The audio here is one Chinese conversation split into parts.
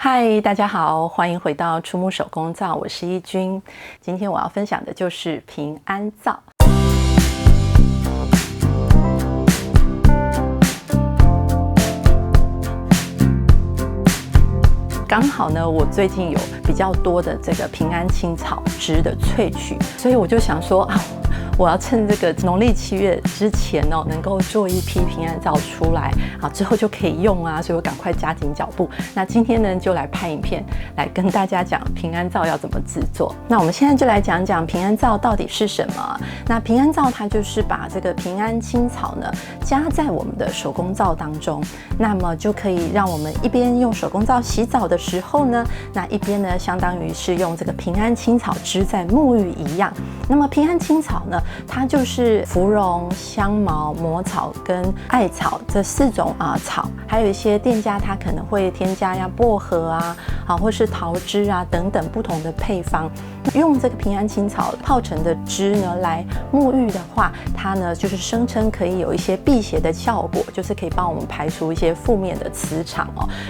嗨，大家好，欢迎回到出木手工皂，我是依君。今天我要分享的就是平安皂。刚好呢，我最近有比较多的这个平安青草汁的萃取，所以我就想说我要趁这个农历7月之前能够做一批平安皂出来之后就可以用所以我赶快加紧脚步。那今天呢，就来拍影片来跟大家讲平安皂要怎么制作。那我们现在就来讲讲平安皂到底是什么。那平安皂它就是把这个平安青草呢加在我们的手工皂当中，那么就可以让我们一边用手工皂洗澡的时候呢，那一边呢相当于是用这个平安青草汁在沐浴一样。那么平安青草呢，它就是芙蓉、香茅、魔草跟艾草这4种草，还有一些店家它可能会添加薄荷或是桃汁等等不同的配方。用这个平安青草泡成的汁呢来沐浴的话，它呢就是声称可以有一些辟邪的效果，就是可以帮我们排除一些负面的磁场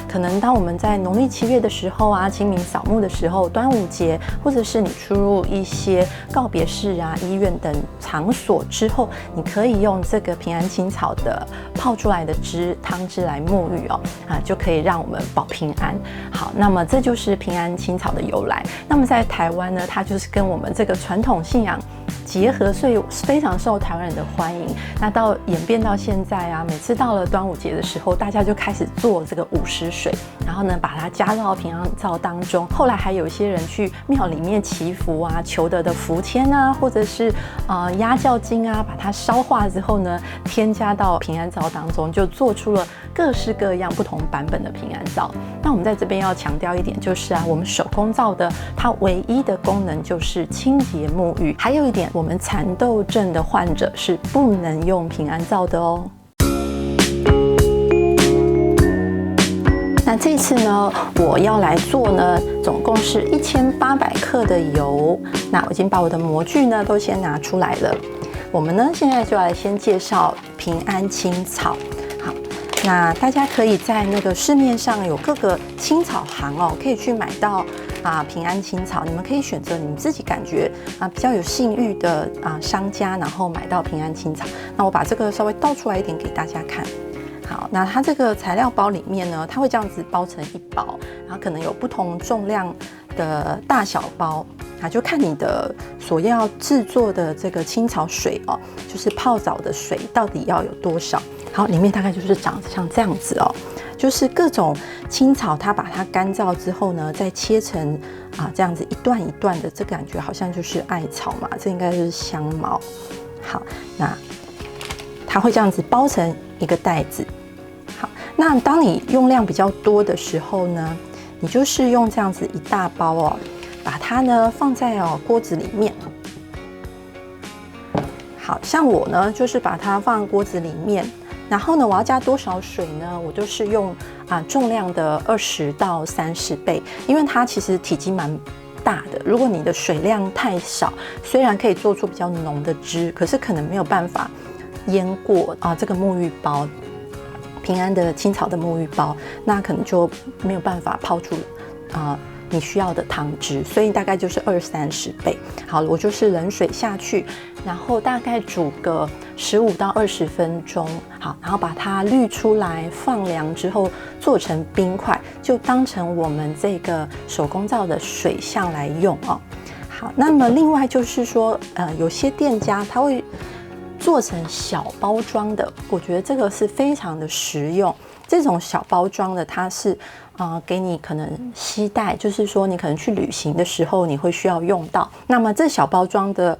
可能当我们在农历7月的时候清明扫墓的时候、端午节，或者是你出入一些告别式医院等场所之后，你可以用这个平安青草的泡出来的汤汁来沐浴就可以让我们保平安。好，那么这就是平安青草的由来。那么在台湾呢，它就是跟我们这个传统信仰结合，所以非常受台湾人的欢迎。那演变到现在每次到了端午节的时候，大家就开始做这个午时水，然后呢把它加到平安皂当中。后来还有一些人去庙里面祈福求得的福签或者是压轿金把它烧化之后呢，添加到平安皂当中，就做出了各式各样不同版本的平安皂。那我们在这边要强调一点，就是我们手工皂的它唯一的功能就是清洁沐浴。还有一点，我们蚕豆症的患者是不能用平安皂的哦。那这次呢，我要来做呢，总共是1800克的油。那我已经把我的模具呢都先拿出来了。我们呢现在就来先介绍平安青草。好，那大家可以在那个市面上有各个青草行可以去买到平安青草。你们可以选择你们自己感觉比较有信誉的商家，然后买到平安青草。那我把这个稍微倒出来一点给大家看。好，那它这个材料包里面呢，它会这样子包成1包，然后可能有不同重量的大小包，就看你的所要制作的这个青草水就是泡澡的水到底要有多少。好，里面大概就是长像这样子就是各种青草，它把它干燥之后呢，再切成这样子一段一段的，这感觉好像就是艾草嘛，这应该就是香茅。好，那它会这样子包成一个袋子。好，那当你用量比较多的时候呢，你就是用这样子一大包把它呢放在锅子里面。好，像我呢就是把它放在锅子里面，然后呢我要加多少水呢？我就是用重量的20到30倍，因为它其实体积蛮大的。如果你的水量太少，虽然可以做出比较浓的汁，可是可能没有办法淹过这个沐浴包，平安的青草的沐浴包，那可能就没有办法泡出你需要的汤汁，所以大概就是20-30倍。好，我就是冷水下去，然后大概煮个15到20分钟。好，然后把它滤出来，放凉之后做成冰块，就当成我们这个手工皂的水相来用好，那么另外就是说，有些店家他会做成小包装的，我觉得这个是非常的实用。这种小包装的，它是给你可能携带，就是说你可能去旅行的时候你会需要用到。那么这小包装的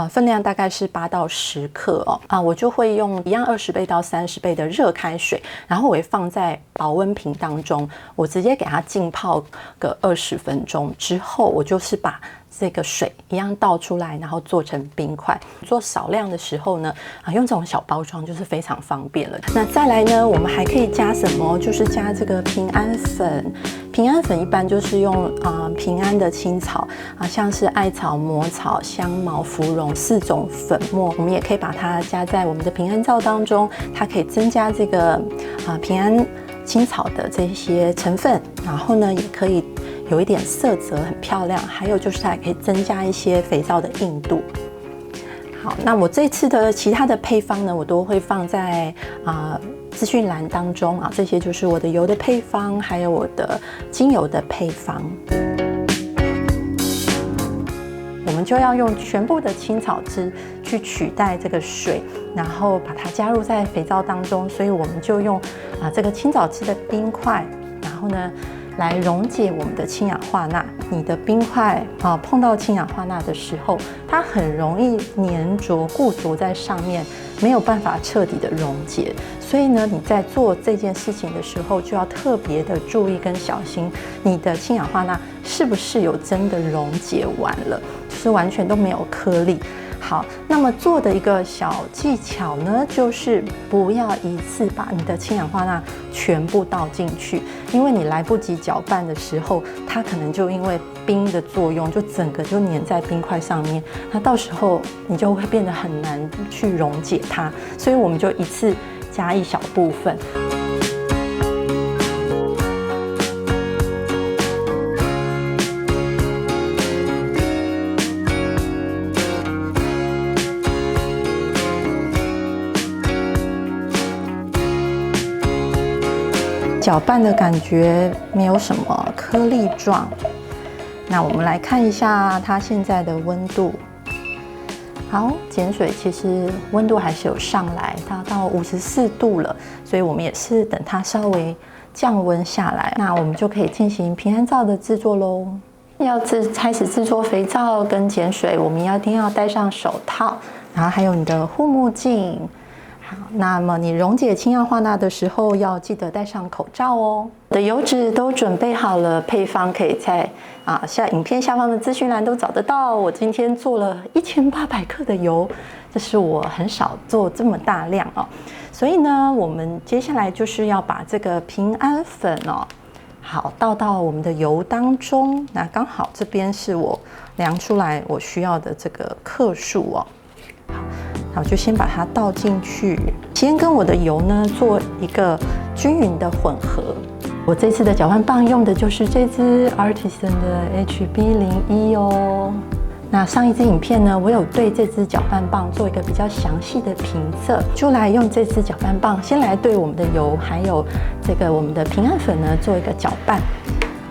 分量大概是8到10克我就会用一样20倍到30倍的热开水，然后我会放在保温瓶当中，我直接给它浸泡个20分钟之后，我就是把这个水一样倒出来，然后做成冰块。做少量的时候呢，用这种小包装就是非常方便了。那再来呢，我们还可以加什么？就是加这个平安粉。平安粉一般就是用平安的青草像是艾草、魔草、香茅、芙蓉4种粉末，我们也可以把它加在我们的平安皂当中，它可以增加这个平安青草的这些成分，然后呢，也可以有一点色泽，很漂亮。还有就是它也可以增加一些肥皂的硬度。好，那我这次的其他的配方呢，我都会放在资讯栏当中啊。这些就是我的油的配方，还有我的精油的配方。我们就要用全部的青草汁去取代这个水，然后把它加入在肥皂当中。所以我们就用这个青草汁的冰块，然后呢来溶解我们的氢氧化钠。你的冰块碰到氢氧化钠的时候，它很容易粘着固着在上面，没有办法彻底的溶解。所以呢，你在做这件事情的时候，就要特别的注意跟小心，你的氢氧化钠是不是有真的溶解完了，就是完全都没有颗粒。好，那么做的一个小技巧呢，就是不要一次把你的氢氧化钠全部倒进去，因为你来不及搅拌的时候，它可能就因为冰的作用，就整个就粘在冰块上面，那到时候你就会变得很难去溶解它，所以我们就一次加一小部分。搅拌的感觉没有什么颗粒状。那我们来看一下它现在的温度。好，碱水其实温度还是有上来，它到54度了，所以我们也是等它稍微降温下来，那我们就可以进行平安皂的制作咯。要开始制作肥皂跟碱水，我们一定要戴上手套，然后还有你的护目镜。好，那么你溶解氢氧化钠的时候，要记得戴上口罩哦。我的油脂都准备好了，配方可以在影片下方的资讯栏都找得到。我今天做了1800克的油，这是我很少做这么大量哦。所以呢，我们接下来就是要把这个平安粉好倒到我们的油当中。那刚好这边是我量出来我需要的这个克数哦。好，我就先把它倒进去，先跟我的油呢做一个均匀的混合。我这次的搅拌棒用的就是这支 Artisan 的 HB01哦。那上一支影片呢，我有对这支搅拌棒做一个比较详细的评测，就来用这支搅拌棒先来对我们的油还有这个我们的平安粉呢做一个搅拌。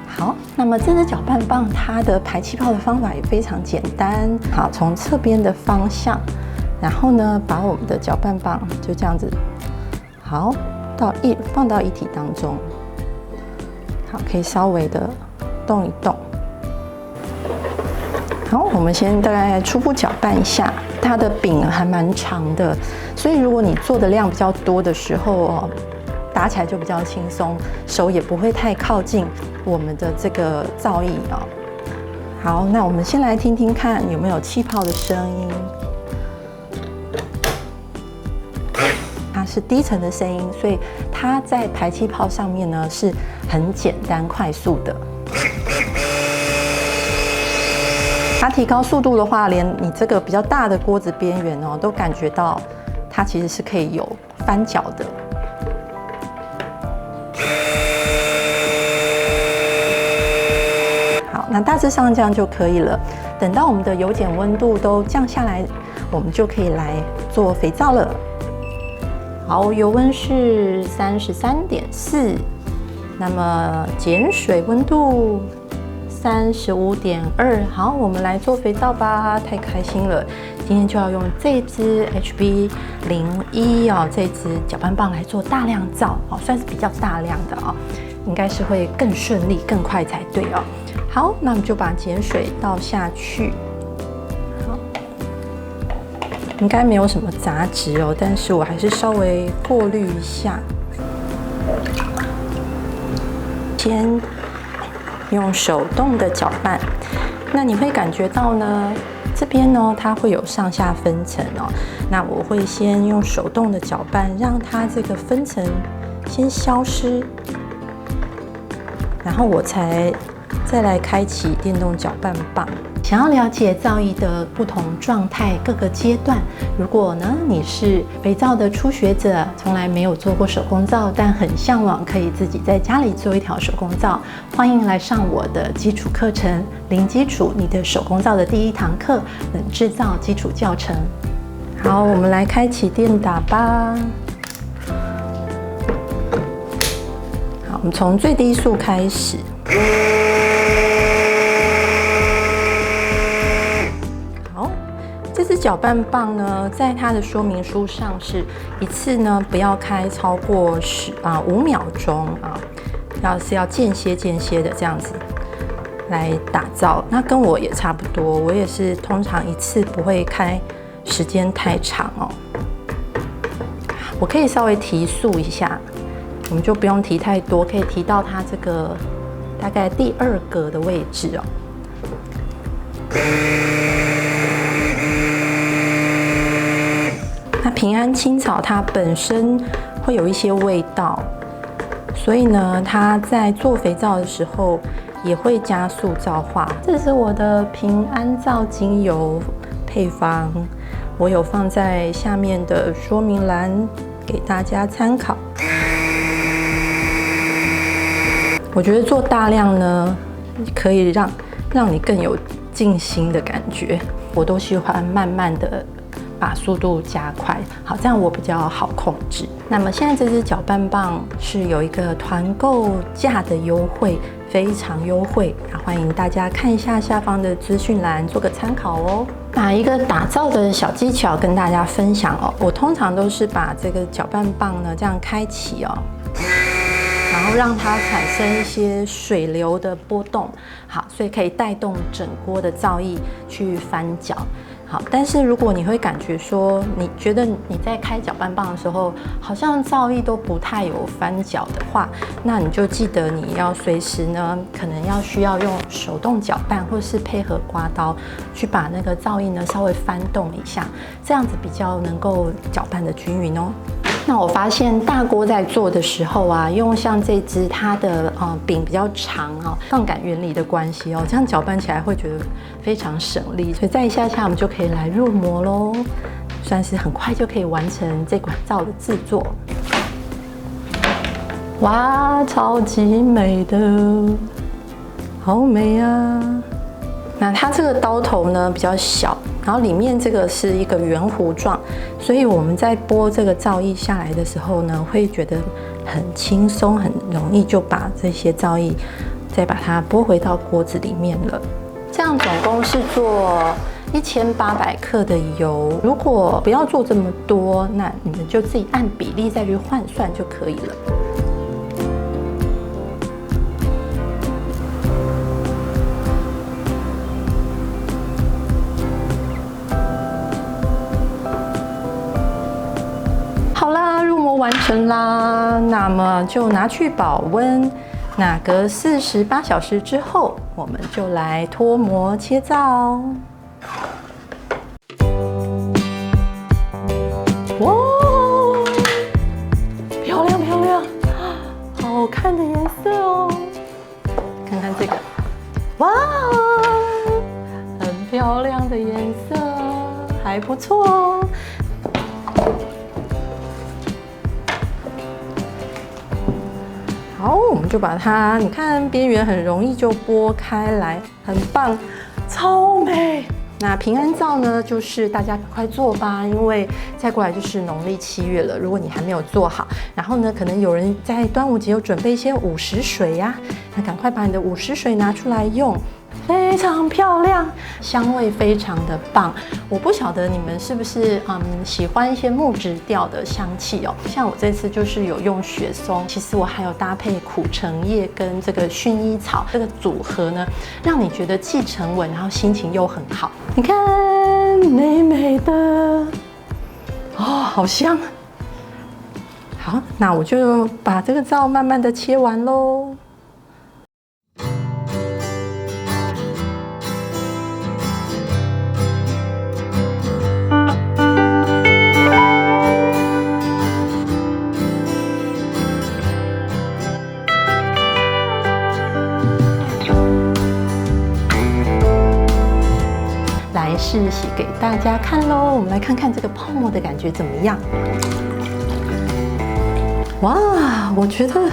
好，那么这支搅拌棒它的排气泡的方法也非常简单。好，从侧边的方向。然后呢，把我们的搅拌棒就这样子，好，放到液体当中，好，可以稍微的动一动。好，我们先大概初步搅拌一下，它的柄还蛮长的，所以如果你做的量比较多的时候打起来就比较轻松，手也不会太靠近我们的这个皂液好，那我们先来听听看有没有气泡的声音。它是低沉的声音，所以它在排气泡上面呢是很简单快速的。它提高速度的话，连你这个比较大的锅子边缘都感觉到它其实是可以有翻搅的。好，那大致上这样就可以了。等到我们的油碱温度都降下来，我们就可以来做肥皂了。好，油温是33.4，那么碱水温度35.2。好，我们来做肥皂吧，太开心了！今天就要用这支 HB01这支搅拌棒来做大量皂，算是比较大量的应该是会更顺利、更快才对哦。好，那我们就把碱水倒下去。应该没有什么杂质但是我还是稍微过滤一下。先用手动的搅拌，那你会感觉到呢，这边它会有上下分层那我会先用手动的搅拌，让它这个分层先消失，然后我再来开启电动搅拌棒。想要了解皂液的不同状态、各个阶段，如果呢你是肥皂的初学者，从来没有做过手工皂，但很向往可以自己在家里做一条手工皂，欢迎来上我的基础课程——零基础你的手工皂的第1堂课——冷制皂基础教程。好，我们来开启电打吧。好，我们从最低速开始。这支搅拌棒呢，在它的说明书上是一次呢不要开超过5秒钟啊，要间歇的这样子来打造。那跟我也差不多，我也是通常一次不会开时间太长哦。我可以稍微提速一下，我们就不用提太多，可以提到它这个大概第2格的位置哦。那平安青草它本身会有一些味道，所以呢，它在做肥皂的时候也会加速皂化。这是我的平安皂精油配方，我有放在下面的说明栏给大家参考。我觉得做大量呢，可以让你更有静心的感觉。我都喜欢慢慢的把速度加快，好，这样我比较好控制。那么现在这支搅拌棒是有一个团购价的优惠，非常优惠，欢迎大家看一下下方的资讯栏做个参考哦。把一个打造的小技巧跟大家分享哦，我通常都是把这个搅拌棒呢这样开启哦。然后让它产生一些水流的波动，好，所以可以带动整锅的皂液去翻搅。好，但是如果你会感觉说，你觉得你在开搅拌棒的时候，好像皂液都不太有翻搅的话，那你就记得你要随时呢，可能需要用手动搅拌，或是配合刮刀去把那个皂液呢稍微翻动一下，这样子比较能够搅拌的均匀哦。那我发现大锅在做的时候啊，用像这支它的柄比较长哦，杠杆原理的关系哦，这样搅拌起来会觉得非常省力。所以再一下我们就可以来入模咯，算是很快就可以完成这款皂的制作。哇，超级美的，好美啊！那它这个刀头呢比较小，然后里面这个是一个圆弧状，所以我们在拨这个皂液下来的时候呢，会觉得很轻松，很容易就把这些皂液再把它拨回到锅子里面了。这样总共是做1800克的油，如果不要做这么多，那你们就自己按比例再去换算就可以了。好啦，入模完成啦，那么就拿去保温。那隔48小时之后，我们就来脱模切皂。哇，漂亮漂亮，好看的颜色哦！看看这个，哇，很漂亮的颜色，还不错哦。好，我们就把它，你看边缘很容易就拨开来，很棒，超美。那平安皂呢，就是大家赶快做吧，因为再过来就是农历7月了。如果你还没有做好，然后呢，可能有人在端午节有准备一些午时水呀，那赶快把你的午时水拿出来用。非常漂亮，香味非常的棒。我不晓得你们是不是喜欢一些木质调的香气哦。像我这次就是有用雪松，其实我还有搭配苦橙叶跟这个薰衣草这个组合呢，让你觉得既沉稳，然后心情又很好。你看，美美的哦，好香。好，那我就把这个皂慢慢的切完喽。家看喽。我们来看看这个泡沫的感觉怎么样？哇，我觉得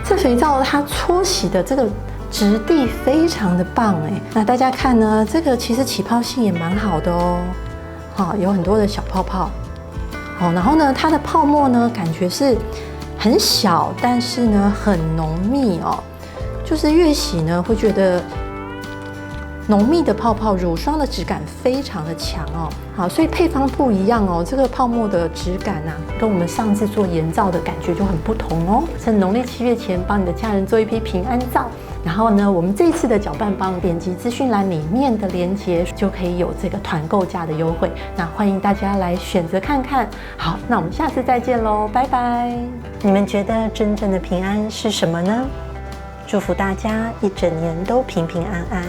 这肥皂它搓洗的这个质地非常的棒哎。那大家看呢，这个其实起泡性也蛮好的哦，好，有很多的小泡泡。好，然后呢，它的泡沫呢，感觉是很小，但是呢很浓密哦，就是越洗呢会觉得浓密的泡泡，乳霜的质感非常的强哦。好，所以配方不一样哦，这个泡沫的质感啊，跟我们上次做盐皂的感觉就很不同哦。趁农历7月前，帮你的家人做一批平安皂。然后呢，我们这一次的搅拌棒，点击资讯栏里面的链接，就可以有这个团购价的优惠。那欢迎大家来选择看看。好，那我们下次再见喽，拜拜。你们觉得真正的平安是什么呢？祝福大家一整年都平平安安。